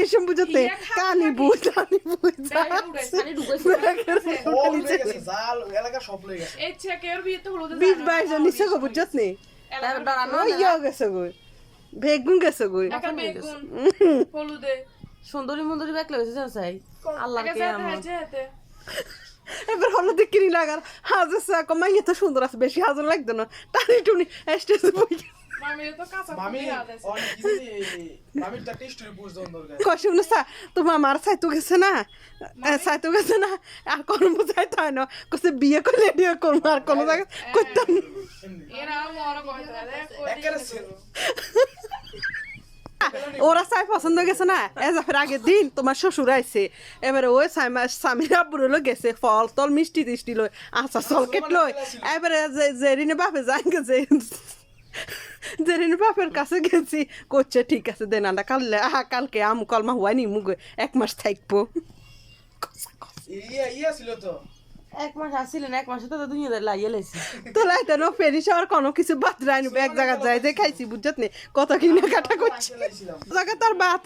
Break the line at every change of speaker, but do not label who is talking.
এসব বুঝতে কানি বুঝ বিশ বাইশ জন নিচে গো বুঝত নি গেছে গো বেগুন গেছে গো
সুন্দরী মন্দরী বেকলে হয়েছে চাই আল্লাহ
এবার হলুদ কিনি লাগার হাজার চা কমাই এত সুন্দর আছে বেশি হাজার লাগতো না টানি টুনি স্টেজে বই কষুন তোমার মার চাইতো গেছে না আর কোনো চাইতো হয় না কছে বিয়ে করলে বিয়ে করবো আর কোনো জায়গায় করতাম ওরা চাই পছন্দ গেছে না এজাফের আগের দিন তোমার শ্বশুর আইছে এবারে ওই স্বামীর আব্বুরও গেছে ফল টল মিষ্টি টিষ্টি লই আচ্ছা চলকেট লই এবারে জেরিনে বাপে যাই গেছে জেরিনে বাপের কাছে গেছি করছে ঠিক আছে দেন আন্দা কালকে আমু কলমা হুয়াই নি মুগ 1 মাস থাকবো
এক মাস আসছিলেন 1 মাসে তো 2000 লাগিয়ে লাইছি
তো লাইতে নো ফেরিস আর কোনো কিছু বাদ রাইনু এক জায়গা যাই যে খাইছি বুঝছত নি কত কিনা কাটা করছি জায়গা তার বাত